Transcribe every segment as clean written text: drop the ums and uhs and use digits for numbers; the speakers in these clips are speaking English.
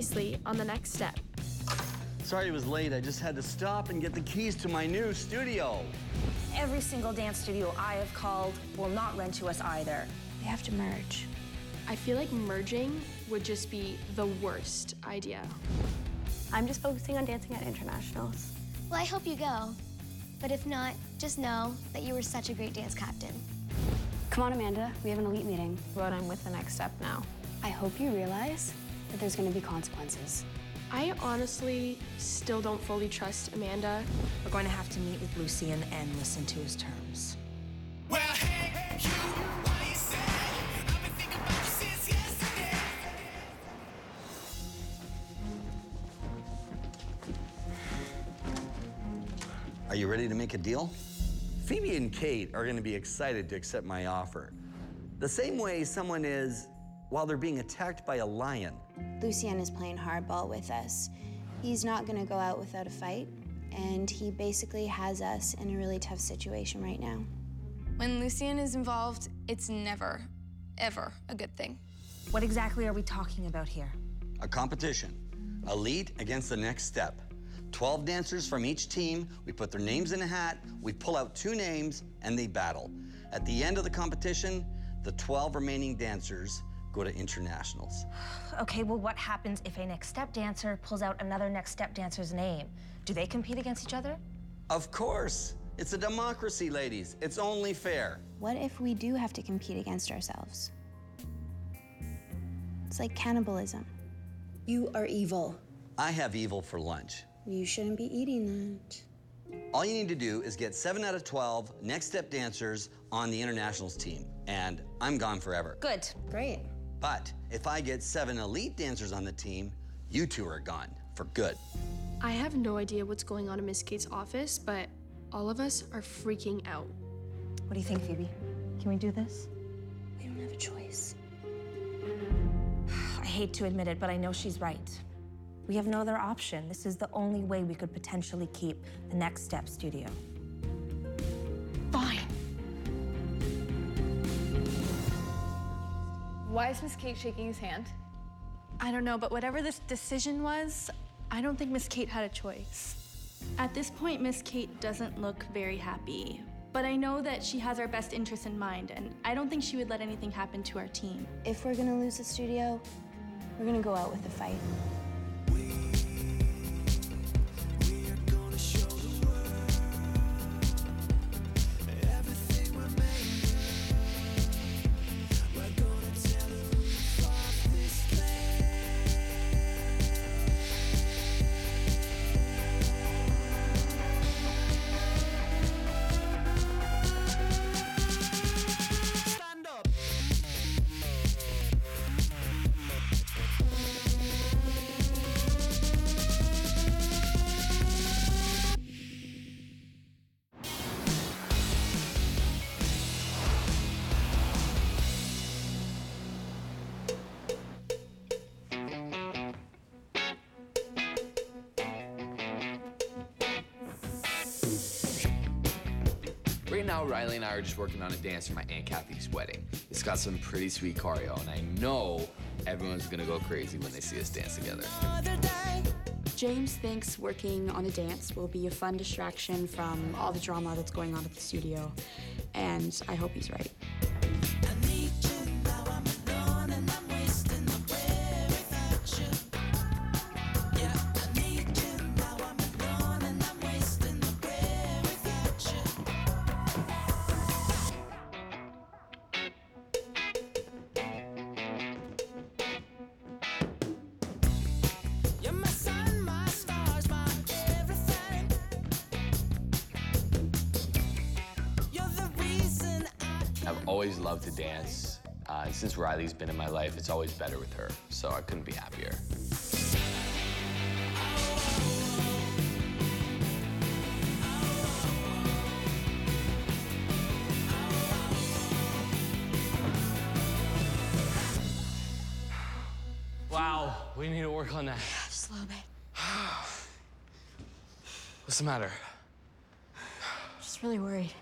Previously on The Next Step. Sorry it was late. I just had to stop and get the keys to my new studio. Every single dance studio I have called will not rent to us either. They have to merge. I feel like merging would just be the worst idea. I'm just focusing on dancing at internationals. Well, I hope you go. But if not, just know that you were such a great dance captain. Come on, Amanda, we have an elite meeting. But I'm with The Next Step now. I hope you realize that there's gonna be consequences. I honestly still don't fully trust Amanda. We're going to have to meet with Lucien and listen to his terms. Well, hey, you, what you say? I've been thinking about you since yesterday. Are you ready to make a deal? Phoebe and Kate are gonna be excited to accept my offer. The same way someone is while they're being attacked by a lion. Lucien is playing hardball with us. He's not gonna go out without a fight, and he basically has us in a really tough situation right now. When Lucien is involved, it's never, ever a good thing. What exactly are we talking about here? A competition, elite against The Next Step. 12 dancers from each team, we put their names in a hat, we pull out 2 names, and they battle. At the end of the competition, the 12 remaining dancers go to internationals. Okay, well, what happens if a Next Step dancer pulls out another Next Step dancer's name? Do they compete against each other? Of course. It's a democracy, ladies. It's only fair. What if we do have to compete against ourselves? It's like cannibalism. You are evil. I have evil for lunch. You shouldn't be eating that. All you need to do is get 7 out of 12 Next Step dancers on the internationals team, and I'm gone forever. Good. Great. But if I get 7 elite dancers on the team, you 2 are gone for good. I have no idea what's going on in Miss Kate's office, but all of us are freaking out. What do you think, Phoebe? Can we do this? We don't have a choice. I hate to admit it, but I know she's right. We have no other option. This is the only way we could potentially keep the Next Step studio. Fine. Why is Miss Kate shaking his hand? I don't know, but whatever this decision was, I don't think Miss Kate had a choice. At this point, Miss Kate doesn't look very happy, but I know that she has our best interests in mind, and I don't think she would let anything happen to our team. If we're gonna lose the studio, we're gonna go out with a fight. Right now, Riley and I are just working on a dance for my Aunt Kathy's wedding. It's got some pretty sweet choreo, and I know everyone's gonna go crazy when they see us dance together. James thinks working on a dance will be a fun distraction from all the drama that's going on at the studio, and I hope he's right. I've always loved to dance. Since Riley's been in my life, it's always better with her, so I couldn't be happier. Wow, we need to work on that. Just a little bit. What's the matter? Just really worried.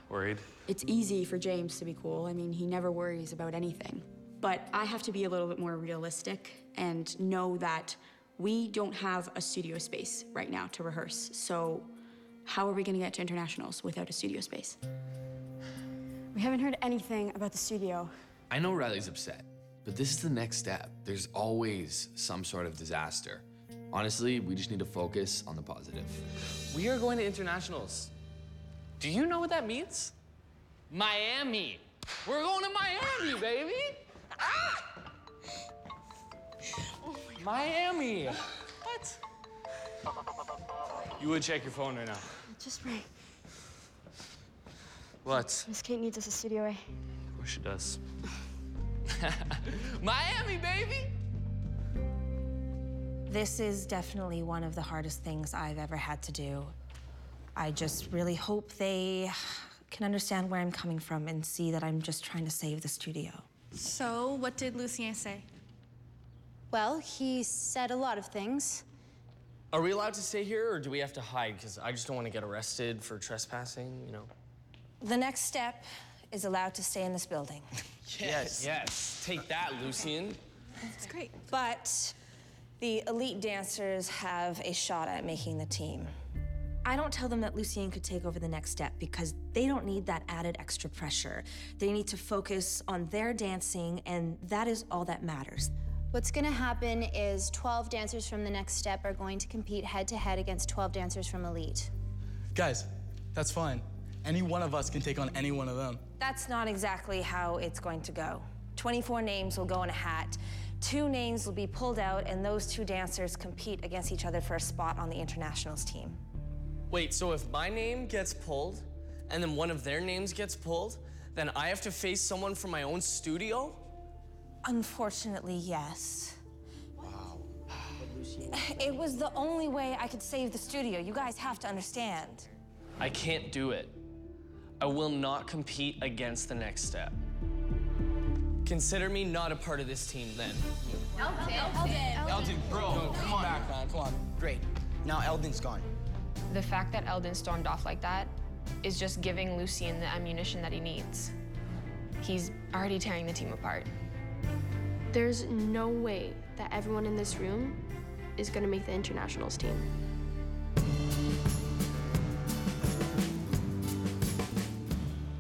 Worried? It's easy for James to be cool. I mean, he never worries about anything. But I have to be a little bit more realistic and know that we don't have a studio space right now to rehearse. So how are we gonna get to internationals without a studio space? We haven't heard anything about the studio. I know Riley's upset, but this is the next step. There's always some sort of disaster. Honestly, we just need to focus on the positive. We are going to internationals. Do you know what that means? Miami. We're going to Miami, baby. Ah! Miami. What? You would check your phone right now. Just right. What? Miss Kate needs us a Studio A. Of course she does. Miami, baby! This is definitely one of the hardest things I've ever had to do. I just really hope they can understand where I'm coming from and see that I'm just trying to save the studio. So, what did Lucien say? Well, he said a lot of things. Are we allowed to stay here, or do we have to hide? Because I just don't want to get arrested for trespassing, you know? The next step is allowed to stay in this building. Yes. Yes. Take that, Lucien. That's great. But the elite dancers have a shot at making the team. I don't tell them that Lucien could take over the next step because they don't need that added extra pressure. They need to focus on their dancing, and that is all that matters. What's gonna happen is 12 dancers from the next step are going to compete head-to-head against 12 dancers from elite. Guys, that's fine. Any one of us can take on any one of them. That's not exactly how it's going to go. 24 names will go in a hat. 2 names will be pulled out, and those 2 dancers compete against each other for a spot on the internationals team. Wait, so if my name gets pulled, and then one of their names gets pulled, then I have to face someone from my own studio? Unfortunately, yes. Wow. It was the only way I could save the studio. You guys have to understand. I can't do it. I will not compete against the next step. Consider me not a part of this team then. Eldon, bro, come on. Back, man. Come on. Great. Now Eldon's gone. The fact that Eldon stormed off like that is just giving Lucien the ammunition that he needs. He's already tearing the team apart. There's no way that everyone in this room is gonna make the internationals team.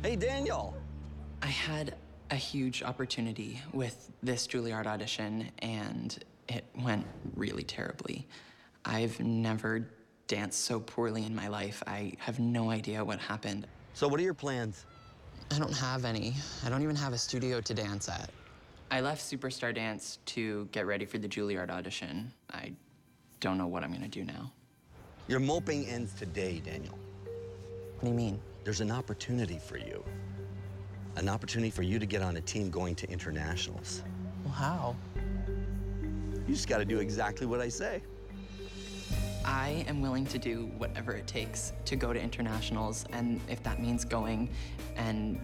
Hey, Daniel. I had a huge opportunity with this Juilliard audition, and it went really terribly. I've never danced so poorly in my life. I have no idea what happened. So what are your plans? I don't have any. I don't even have a studio to dance at. I left Superstar Dance to get ready for the Juilliard audition. I don't know what I'm gonna do now. Your moping ends today, Daniel. What do you mean? There's an opportunity for you. An opportunity for you to get on a team going to internationals. Well, how? You just gotta do exactly what I say. I am willing to do whatever it takes to go to internationals, and if that means going and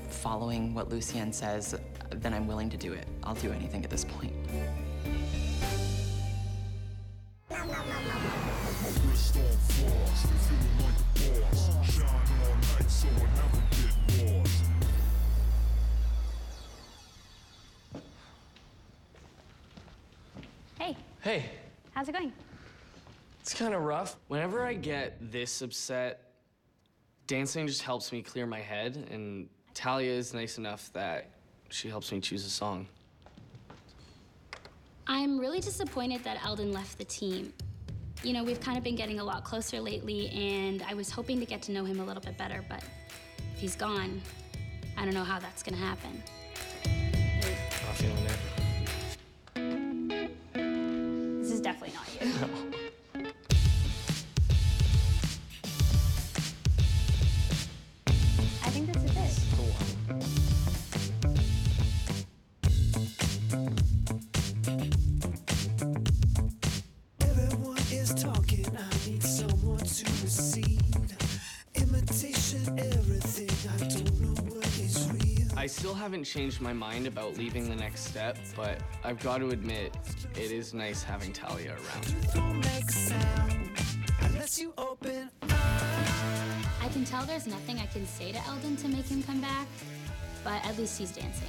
following what Lucien says, then I'm willing to do it. I'll do anything at this point. Hey, Hey, how's it going? it's kind of rough. Whenever I get this upset, dancing just helps me clear my head, and Talia is nice enough that she helps me choose a song. I'm really disappointed that Eldon left the team. You know, we've kind of been getting a lot closer lately, and I was hoping to get to know him a little bit better, but if he's gone, I don't know how that's gonna happen. Not feeling it. This is definitely not you. I think this is it. Everyone is talking, I need someone to receive. Imitation, everything, I don't know what is real. I still haven't changed my mind about leaving the next step, but I've got to admit, it is nice having Talia around. Don't make sound unless you open I can tell there's nothing I can say to Eldon to make him come back, but at least he's dancing.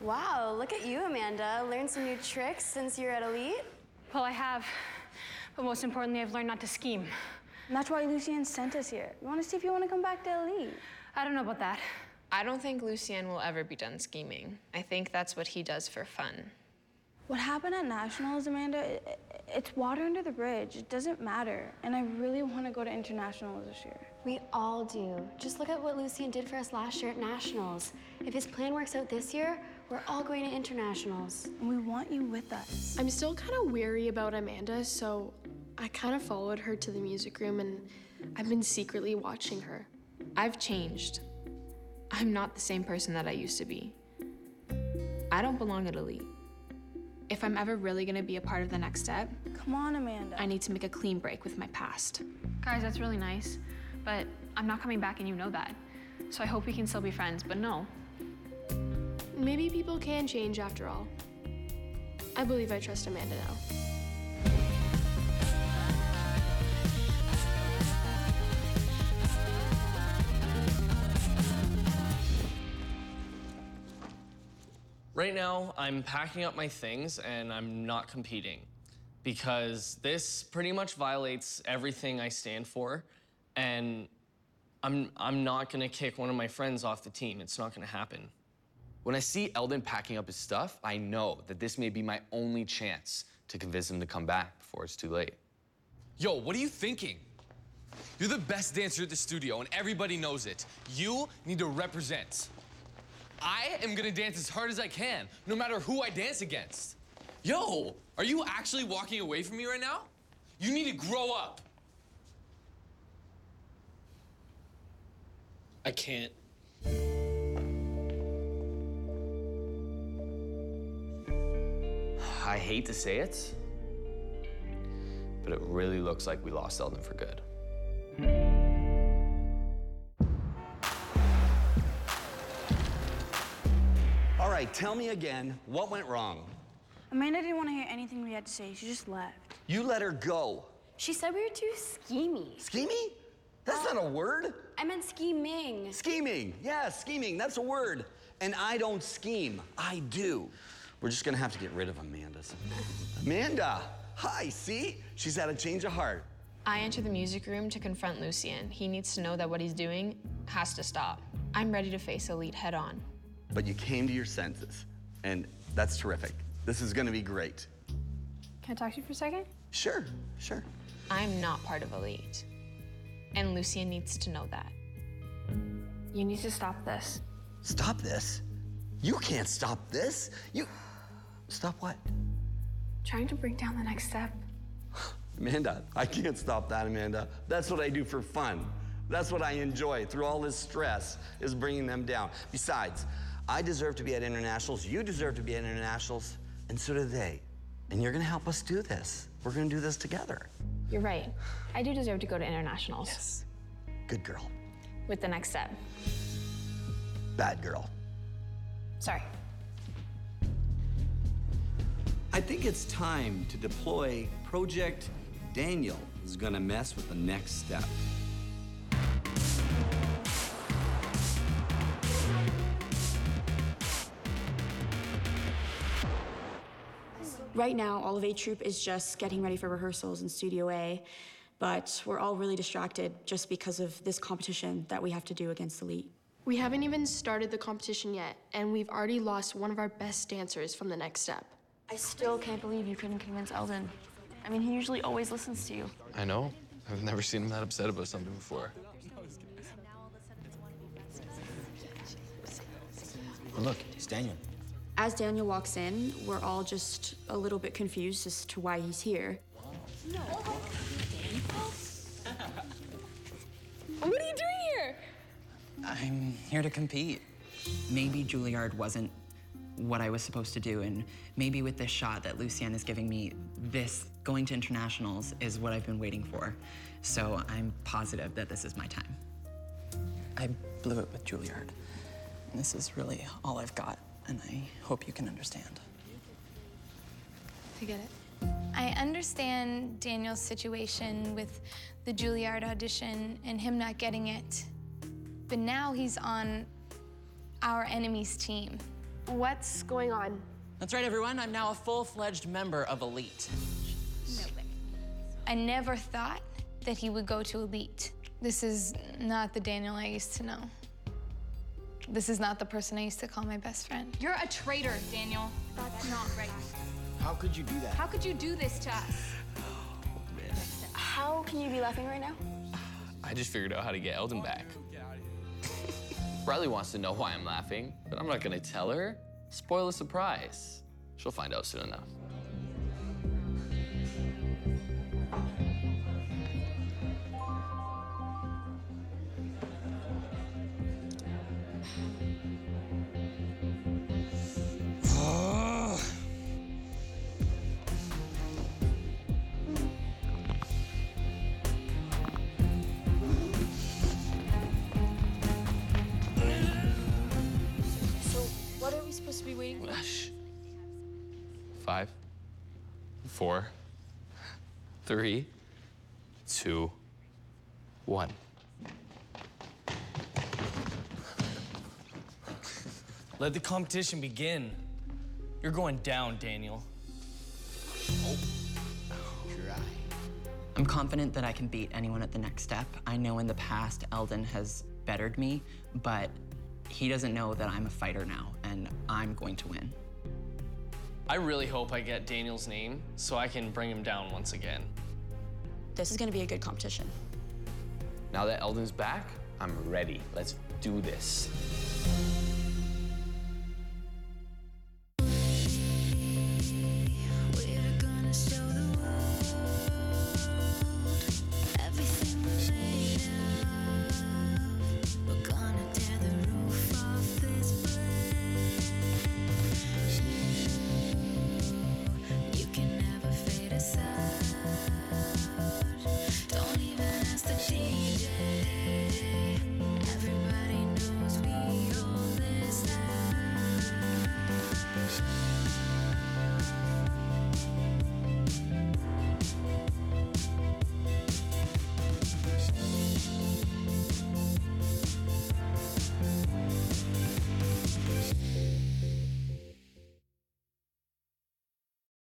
Wow, look at you, Amanda. Learned some new tricks since you're at Elite? Well, I have. But most importantly, I've learned not to scheme. And that's why Lucien sent us here. We want to see if you want to come back to Elite. I don't know about that. I don't think Lucien will ever be done scheming. I think that's what he does for fun. What happened at Nationals, Amanda, it's water under the bridge. It doesn't matter. And I really want to go to Internationals this year. We all do. Just look at what Lucien did for us last year at Nationals. If his plan works out this year, we're all going to Internationals. And we want you with us. I'm still kind of weary about Amanda, so I kind of followed her to the music room, and I've been secretly watching her. I've changed. I'm not the same person that I used to be. I don't belong at Elite. If I'm ever really gonna be a part of the next step, come on, Amanda. I need to make a clean break with my past. Guys, that's really nice, but I'm not coming back and you know that. So I hope we can still be friends, but no. Maybe people can change after all. I believe I trust Amanda now. Right now, I'm packing up my things and I'm not competing because this pretty much violates everything I stand for, and I'm not gonna kick one of my friends off the team. It's not gonna happen. When I see Eldon packing up his stuff, I know that this may be my only chance to convince him to come back before it's too late. Yo, what are you thinking? You're the best dancer at the studio, and everybody knows it. You need to represent. I am gonna dance as hard as I can, no matter who I dance against. Yo, are you actually walking away from me right now? You need to grow up. I can't. I hate to say it, but it really looks like we lost Eldon for good. All right, tell me again, what went wrong? Amanda didn't want to hear anything we had to say. She just left. You let her go. She said we were too schemy. Schemy? That's not a word. I meant scheming. Scheming, yeah, scheming, that's a word. And I don't scheme, I do. We're just gonna have to get rid of Amanda's. Amanda, hi, see? She's had a change of heart. I enter the music room to confront Lucien. He needs to know that what he's doing has to stop. I'm ready to face Elite head on. But you came to your senses, and that's terrific. This is gonna be great. Can I talk to you for a second? Sure, sure. I'm not part of Elite. And Lucien needs to know that. You need to stop this. Stop this? You can't stop this. Stop what? Trying to bring down the next step. Amanda, I can't stop that, Amanda. That's what I do for fun. That's what I enjoy through all this stress, is bringing them down. Besides, I deserve to be at Internationals, you deserve to be at Internationals, and so do they. And you're gonna help us do this. We're gonna do this together. You're right. I do deserve to go to Internationals. Yes. Good girl. With the next step. Bad girl. Sorry. I think it's time to deploy Project Daniel, who's gonna mess with the next step. Right now, all of A Troop is just getting ready for rehearsals in Studio A, but we're all really distracted just because of this competition that we have to do against Elite. We haven't even started the competition yet, and we've already lost one of our best dancers from the next step. I still can't believe you couldn't convince Eldon. I mean, he usually always listens to you. I know. I've never seen him that upset about something before. Oh, look, it's Daniel. As Daniel walks in, we're all just a little bit confused as to why he's here. No. What are you doing here? I'm here to compete. Maybe Juilliard wasn't what I was supposed to do, and maybe with this shot that Lucien is giving me, this going to Internationals is what I've been waiting for. So I'm positive that this is my time. I blew it with Juilliard. And this is really all I've got, and I hope you can understand. I get it. I understand Daniel's situation with the Juilliard audition and him not getting it. But now he's on our enemy's team. What's going on? That's right, everyone. I'm now a full-fledged member of Elite. No way. I never thought that he would go to Elite. This is not the Daniel I used to know. This is not the person I used to call my best friend. You're a traitor, Daniel. That's not right. How could you do that? How could you do this to us? How can you be laughing right now? I just figured out how to get Eldon back. Riley wants to know why I'm laughing, but I'm not gonna tell her. Spoil the surprise. She'll find out soon enough. What are we supposed to be waiting for? Shh. 5, 4, 3, 2, 1. Let the competition begin. You're going down, Daniel. I'm confident that I can beat anyone at the next step. I know in the past Eldon has bettered me, but he doesn't know that I'm a fighter now, and I'm going to win. I really hope I get Daniel's name so I can bring him down once again. This is gonna be a good competition. Now that Eldon's back, I'm ready. Let's do this. Don't even ask the team.